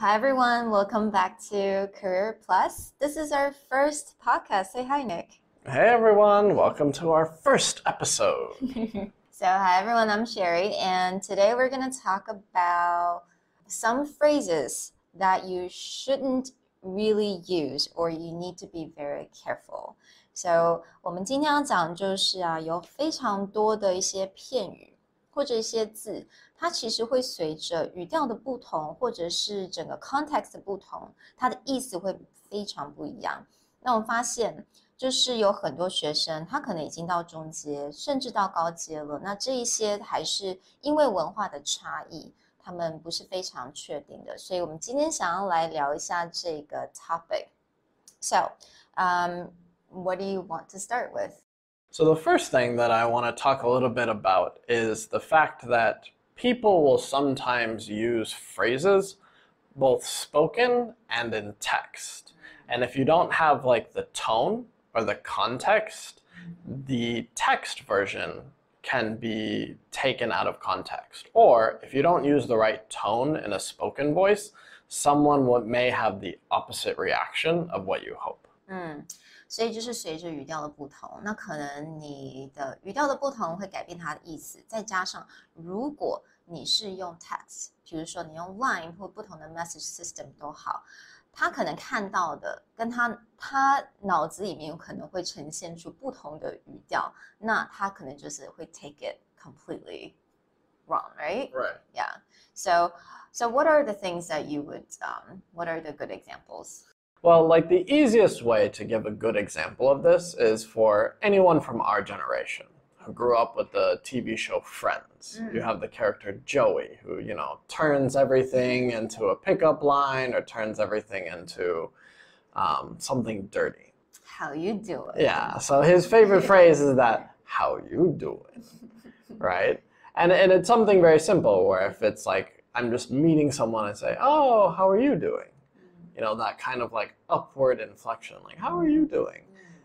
Hi everyone, welcome back to Career Plus. This is our first podcast. Say hi, Nick. Hey everyone, welcome to our first episode. So hi everyone, I'm Sherry, and today we're going to talk about some phrases that you shouldn't really use or you need to be very careful. So 我们今天要讲就是有非常多的一些片语或者一些字，它其实会随着语调的不同，或者是整个 context 的不同，它的意思会非常不一样。那我发现就是有很多学生，他可能已经到中阶，甚至到高阶了。那这一些还是因为文化的差异，他们不是非常确定的。所以我们今天想要来聊一下这个 topic. So, what do you want to start with? So the first thing that I want to talk a little bit about is the fact that people will sometimes use phrases, both spoken and in text. And if you don't have like the tone or the context, the text version can be taken out of context. Or if you don't use the right tone in a spoken voice, someone may have the opposite reaction of what you hope. 所以就是随着语调的不同，那可能你的语调的不同会改变它的意思，再加上如果你是用 text， 比如说你用 Line 或不同的 message system 都好，他可能看到的跟他脑子里面有可能会呈现出不同的语调，那他可能就是会 take it completely wrong, right? Right. Yeah. So what are the things that you would, what are the good examples? Well, like the easiest way to give a good example of this is for anyone from our generation who grew up with the TV show Friends. You have the character Joey who, turns everything into a pickup line or turns everything into something dirty. How you doing? Yeah, so his favorite phrase is that, how you doing, right? And it's something very simple where if it's like, I'm just meeting someone and say, oh, how are you doing? That kind of like upward inflection, like, how are you doing?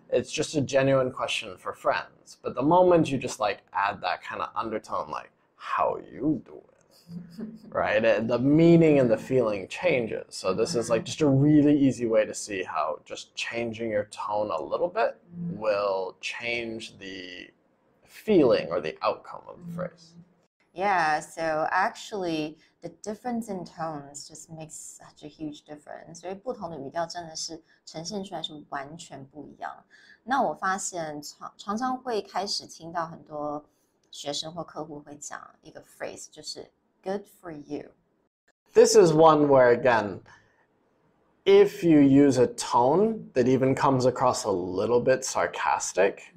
It's just a genuine question for friends. But the moment you just like add that kind of undertone, like, how you doing? Right? The meaning and the feeling changes. So this is like just a really easy way to see how just changing your tone a little bit will change the feeling or the outcome of the phrase. Yeah, so actually the difference in tones just makes such a huge difference. 所以不同的语调真的是呈现出来是完全不一样。那我发现常常会开始听到很多学生或客户会讲一个 phrase， 就是 good for you. This is one where, again, if you use a tone that even comes across a little bit sarcastic,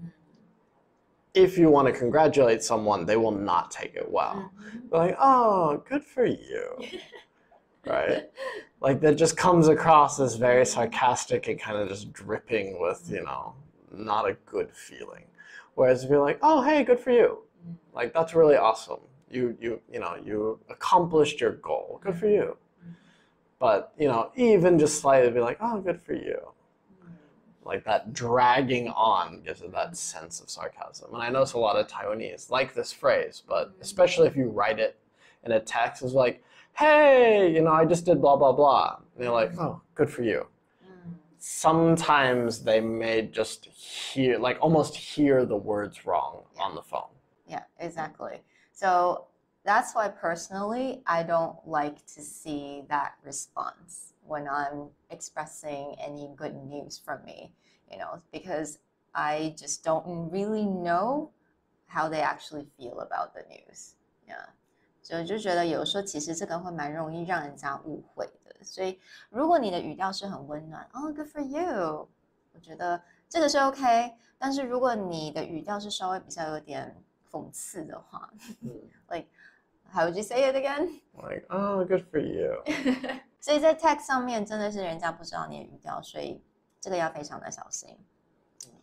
if you want to congratulate someone, they will not take it well. They're like, oh, good for you, right? Like that just comes across as very sarcastic and kind of just dripping with, not a good feeling. Whereas if you're like, oh, hey, good for you. Like, that's really awesome. You accomplished your goal. Good for you. But, even just slightly be like, oh, good for you. Like that dragging on gives it that sense of sarcasm. And I notice a lot of Taiwanese like this phrase, but especially if you write it in a text, it's like, hey, I just did blah, blah, blah. And you're like, oh, good for you. Sometimes they may just almost hear the words wrong on the phone. Yeah, exactly. So that's why personally, I don't like to see that response when I'm expressing any good news from me, because I just don't really know how they actually feel about the news. Yeah. 就觉得有时候其实这个会蛮容易让人家误会的，所以如果你的语调是很温暖，good for you， 我觉得这个是 OK。但是如果你的语调是稍微比较有点讽刺的话，like how would you say it again? Like, oh, good for you. 所以在 text 上面真的是人家不知道你的语调，所以这个要非常的小心。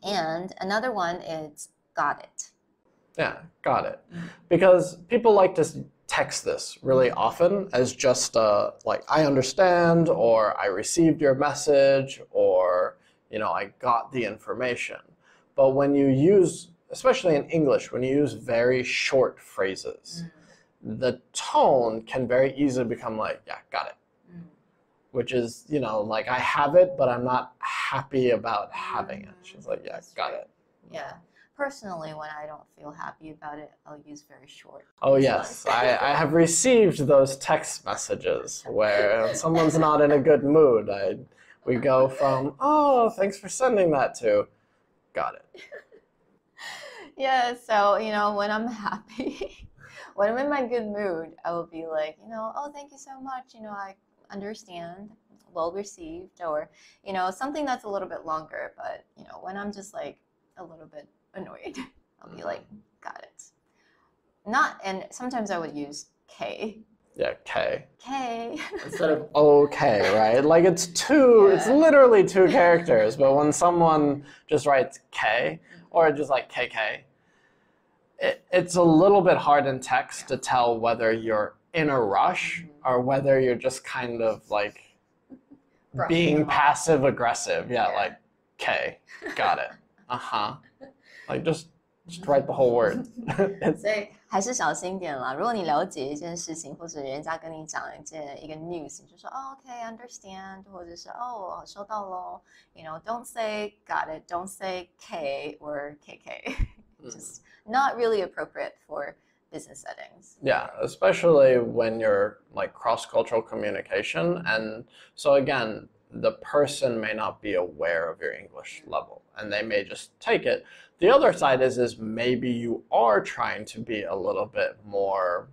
And another one is got it. Yeah, got it. Because people like to text this really often as just like, I understand, or I received your message, or, I got the information. But when you use, especially in English, when you use very short phrases, the tone can very easily become like, yeah, got it. which is, like I have it, but I'm not happy about having it. She's like, yeah, got it. Yeah. Personally, when I don't feel happy about it, I'll use very short. Oh, yes. I have received those text messages where someone's not in a good mood. We go from, oh, thanks for sending that to, got it. Yeah, so, when I'm happy, when I'm in my good mood, I will be like, oh, thank you so much. I understand, well received, or, something that's a little bit longer. But, when I'm just like a little bit annoyed, I'll be like, got it. And sometimes I would use K. Yeah, K. K. Instead of okay, right? Like it's literally 2 characters, but when someone just writes K, or just like KK, it's a little bit hard in text to tell whether you're in a rush or whether you're just kind of like being passive aggressive. Yeah, like K, got it. Like just write the whole word. 所以还是小心点啦。如果你了解一件事情，或者人家跟你讲一个 news， 你就说OK, understand， 或者是收到咯。Don't say got it, don't say K or KK. Just not really appropriate for business settings. Yeah, especially when you're like cross-cultural communication. And so again, the person may not be aware of your English level and they may just take it. The other side is maybe you are trying to be a little bit more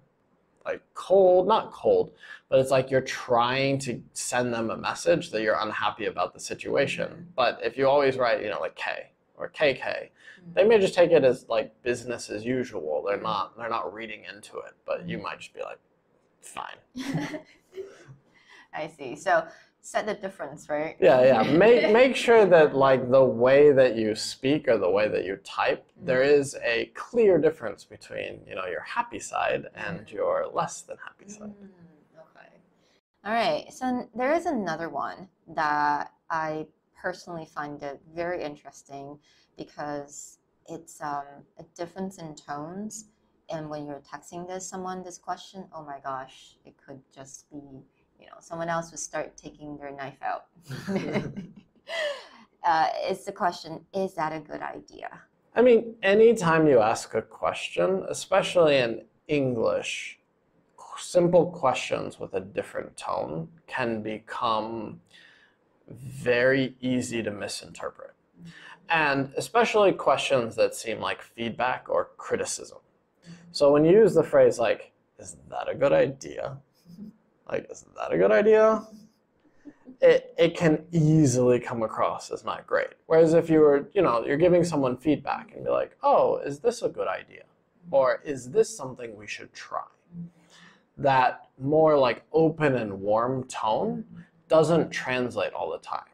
like cold, not cold, but it's like you're trying to send them a message that you're unhappy about the situation. But if you always write, like K or KK, they may just take it as like business as usual. They're not reading into it, but you might just be like, fine. I see. So set the difference, right? Yeah. Make sure that like the way that you speak or the way that you type, there is a clear difference between, your happy side and your less than happy side. Okay. All right. So there is another one that I personally find it very interesting because it's a difference in tones. And when you're texting this question, oh my gosh, it could just be someone else would start taking their knife out. It's the question, is that a good idea? I mean, anytime you ask a question, especially in English, simple questions with a different tone can become very easy to misinterpret. And especially questions that seem like feedback or criticism. So when you use the phrase like, is that a good idea? Like, is that a good idea? It can easily come across as not great. Whereas if you were, you're giving someone feedback and be like, oh, is this a good idea? Or is this something we should try? That more like open and warm tone doesn't translate all the time.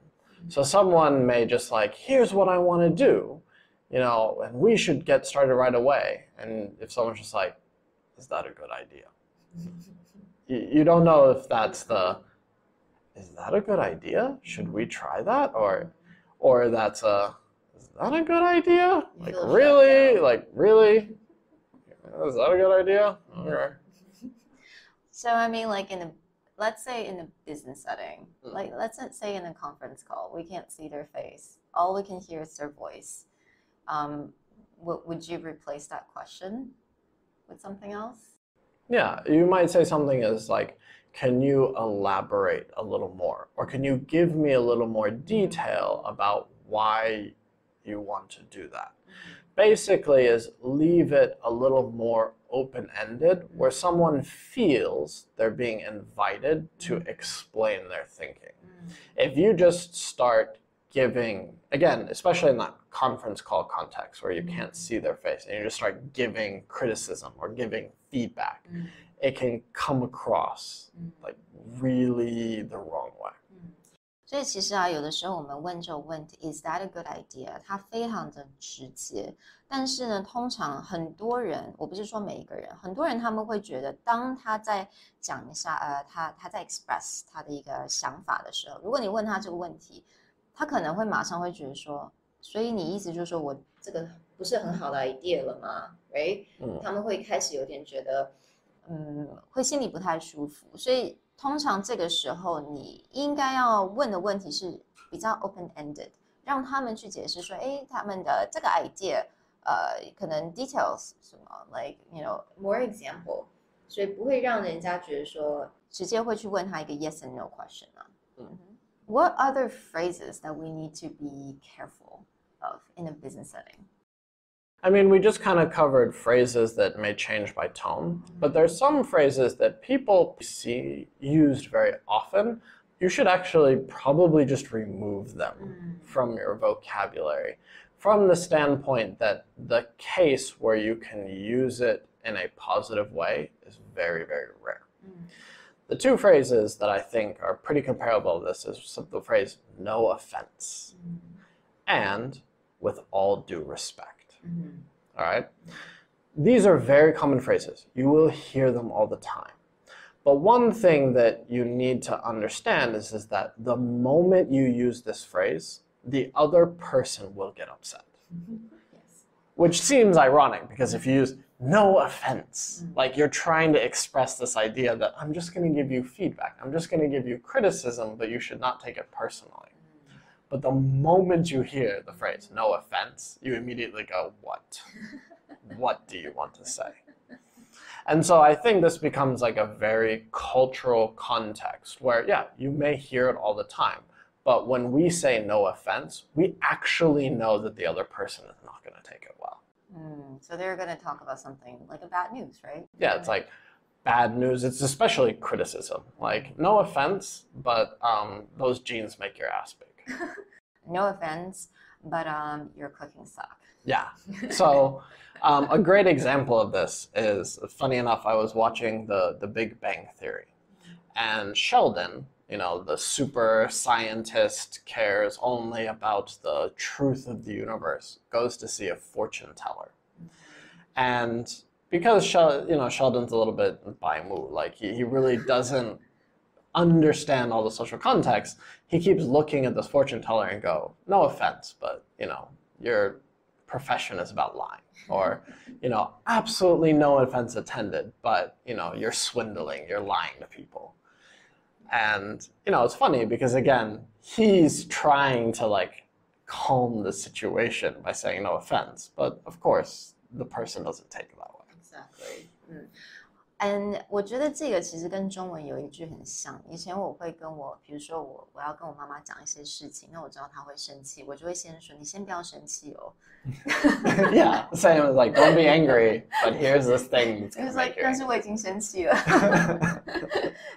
So someone may just like, here's what I want to do, and we should get started right away. And if someone's just like, is that a good idea? You don't know if that's is that a good idea? Should we try that? Or that's is that a good idea? Like really? Like really? Is that a good idea? Okay. So I mean, like let's say in a business setting, like let's say in a conference call, we can't see their face. All we can hear is their voice. Would you replace that question with something else? Yeah, you might say something as like, can you elaborate a little more? Or can you give me a little more detail about why you want to do that? Basically is leave it a little more open-ended where someone feels they're being invited to explain their thinking. If you just start giving, again, especially in that conference call context where you can't see their face, and you just start giving criticism or giving feedback, it can come across like really the wrong way. 所以其实有的时候我们问这种问题 ，Is that a good idea？ 它非常的直接，但是呢，通常很多人，我不是说每一个人，很多人他们会觉得，当他在讲一下，他在 express 他的一个想法的时候，如果你问他这个问题，他可能会马上会觉得说，所以你意思就是说我这个不是很好的 idea 了吗 ？Right？他们会开始有点觉得，会心里不太舒服，所以通常这个时候你应该要问的问题是比较 open-ended， 让他们去解释说，他们的这个 idea，可能 details 什么 ，like more example， 所以不会让人家觉得说直接会去问他一个 yes and no question 啊。What other phrases that we need to be careful of in a business setting? I mean, we just kind of covered phrases that may change by tone, but there's some phrases that people see used very often. You should actually probably just remove them from your vocabulary, from the standpoint that the case where you can use it in a positive way is very, very rare. The two phrases that I think are pretty comparable to this is the phrase "no offense" and "with all due respect." All right? These are very common phrases. You will hear them all the time. But one thing that you need to understand is that the moment you use this phrase, the other person will get upset. Yes. Which seems ironic, because if you use "no offense," like you're trying to express this idea that I'm just going to give you feedback, I'm just going to give you criticism, but you should not take it personally. But the moment you hear the phrase "no offense," you immediately go, what? What do you want to say? And so I think this becomes like a very cultural context where, yeah, you may hear it all the time, but when we say "no offense," we actually know that the other person is not going to take it well. So they're going to talk about something like a bad news, right? Yeah, it's like bad news. It's especially criticism. Like, no offense, but those jeans make your ass big. No offense, but your cooking suck. Yeah. So a great example of this is, funny enough, I was watching the Big Bang Theory. And Sheldon, the super scientist, cares only about the truth of the universe, goes to see a fortune teller. And because Sheldon's a little bit bai-mu, like he really doesn't understand all the social context, he keeps looking at this fortune teller and go, "No offense, but your profession is about lying," or absolutely no offense intended, but you're swindling, you're lying to people. And it's funny because, again, he's trying to like calm the situation by saying "no offense," but of course the person doesn't take it that way. Exactly. And 我觉得这个其实跟中文有一句很像。以前我会跟比如说我要跟我妈妈讲一些事情，那我知道她会生气，我就会先说：“你先不要生气哦。” Yeah, same as like, don't be angry, but here's this thing that's gonna make you angry. 但是我已经生气了。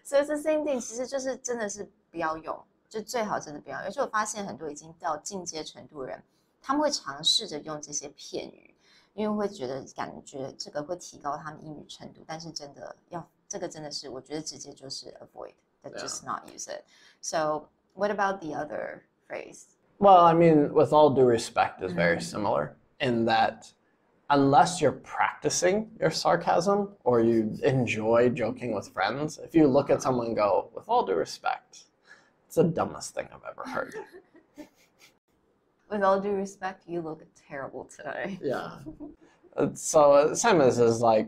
So it's the same thing， 其实就是真的是不要用，就最好真的不要用。而且我发现很多已经到进阶程度的人，他们会尝试着用这些片语。因为会感觉这个会提高他们英语程度，但是这个真的是我觉得直接就是 avoid, that just not use it. So what about the other phrase? Well, I mean, "with all due respect" is very similar in that unless you're practicing your sarcasm or you enjoy joking with friends, if you look at someone and go, "with all due respect," it's the dumbest thing I've ever heard. With all due respect, you look terrible today. Yeah. So same as is like,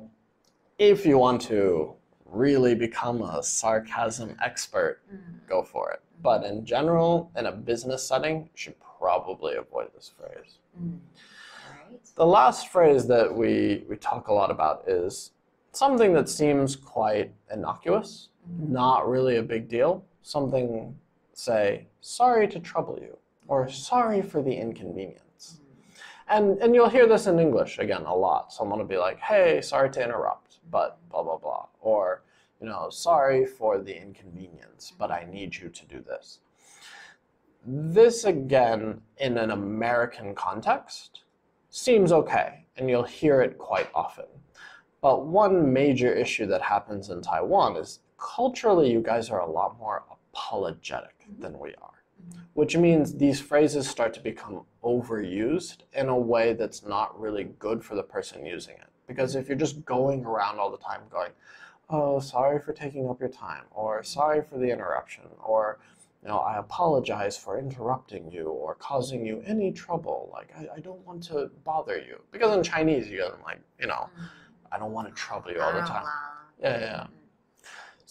if you want to really become a sarcasm expert, go for it. But in general, in a business setting, you should probably avoid this phrase. Right. The last phrase that we talk a lot about is something that seems quite innocuous, not really a big deal. Something, say, "sorry to trouble you," or "sorry for the inconvenience." And you'll hear this in English, again, a lot. Someone will be like, "Hey, sorry to interrupt, but blah, blah, blah." Or, "sorry for the inconvenience, but I need you to do this." This, again, in an American context, seems okay, and you'll hear it quite often. But one major issue that happens in Taiwan is culturally, you guys are a lot more apologetic than we are. Which means these phrases start to become overused in a way that's not really good for the person using it. Because if you're just going around all the time going, "Oh, sorry for taking up your time," or "sorry for the interruption," or "I apologize for interrupting you or causing you any trouble. Like, I don't want to bother you." Because in Chinese, you get like, "I don't want to trouble you all the time." Yeah.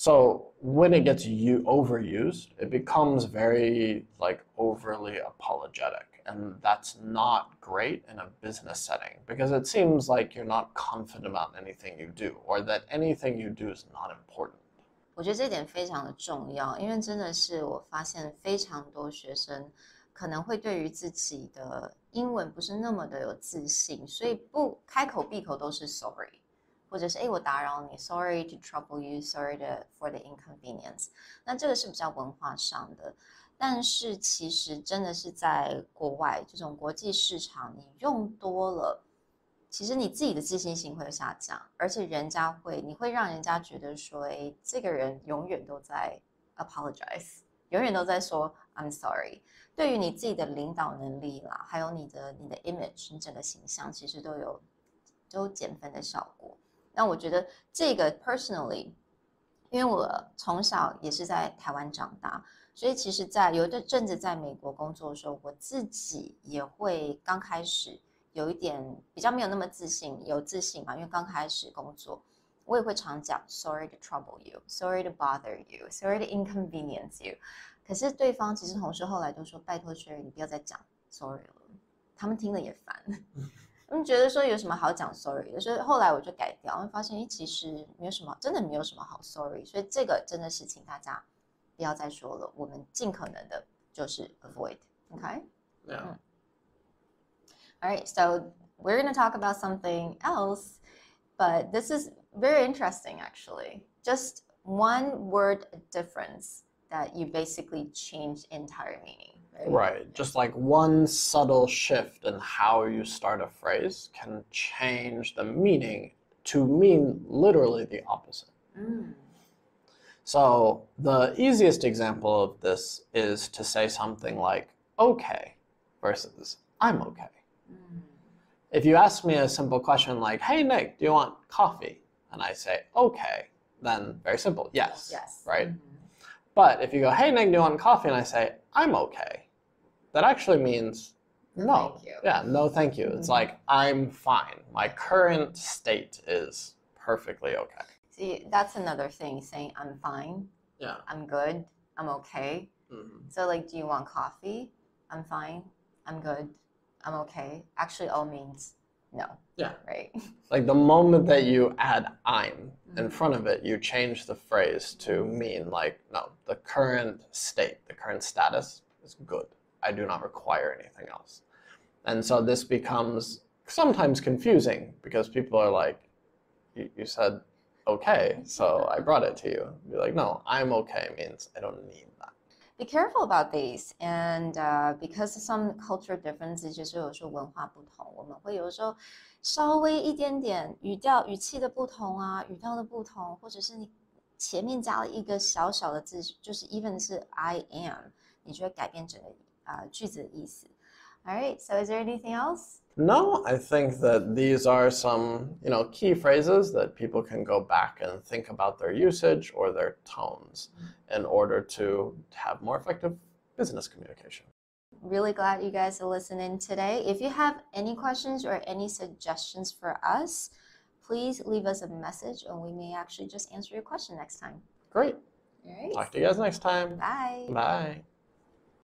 So when it gets overused, it becomes very like overly apologetic. And that's not great in a business setting because it seems like you're not confident about anything you do or that anything you do is not important. 我觉得这点非常的重要，因为真的是我发现非常多学生可能会对于自己的英文不是那么的有自信，所以不开口闭口都是 sorry， 或者是我打扰你 sorry to trouble you sorry for the inconvenience。那这个是比较文化上的，但是其实真的是在国外这种国际市场，你用多了，其实你自己的自信心会下降，而且你会让人家觉得说，这个人永远都在 apologize， 永远都在说 I'm sorry。对于你自己的领导能力啦，还有你的 image， 你整个形象其实都有减分的效果。那我觉得这个 personally， 因为我从小也是在台湾长大，所以其实有一阵子在美国工作的时候，我自己也会刚开始有一点比较没有那么自信，有自信嘛，因为刚开始工作，我也会常讲 sorry to trouble you， sorry to bother you， sorry to inconvenience you。可是对方其实同事后来就说，拜托 Sherry 你不要再讲 sorry 了，他们听了也烦。他们觉得说有什么好讲 sorry 的，所以后来我就改掉，我发现其实真的没有什么好 sorry， 所以这个真的是请大家不要再说了，我们尽可能的就是 avoid。 Okay? Yeah. All right, so we're going to talk about something else, but this is very interesting actually. Just one word difference that you basically change entire meaning. Right. Just like one subtle shift in how you start a phrase can change the meaning to mean literally the opposite. So the easiest example of this is to say something like okay versus I'm okay. If you ask me a simple question like, hey Nick, do you want coffee? And I say okay, then very simple, yes. Right? But if you go, hey Nick, do you want coffee? And I say, I'm okay. That actually means no. Thank you. Yeah, no thank you. It's like, I'm fine. My current state is perfectly okay. See, that's another thing, saying I'm fine. Yeah. I'm good. I'm okay. So like, do you want coffee? I'm fine. I'm good. I'm okay. Actually all means no. Yeah. Right? Like the moment that you add I'm in front of it, you change the phrase to mean like, no, the current state, the current status is good. I do not require anything else. And so this becomes sometimes confusing because people are like, you said okay, so I brought it to you. Be like, no, I'm okay means I don't need that. Be careful about these, and because of some cultural differences， 就是有时候文化不同，我们会有时候稍微一点点语气的不同啊，语调的不同，或者是你前面加了一个小小的字，就是 even 是 I am， 你就会改变整个句子的意思。All right, so is there anything else? No, I think that these are some, key phrases that people can go back and think about their usage or their tones in order to have more effective business communication. Really glad you guys are listening today. If you have any questions or any suggestions for us, please leave us a message and we may actually just answer your question next time. Great. All right. Talk to you guys next time. Bye. Bye.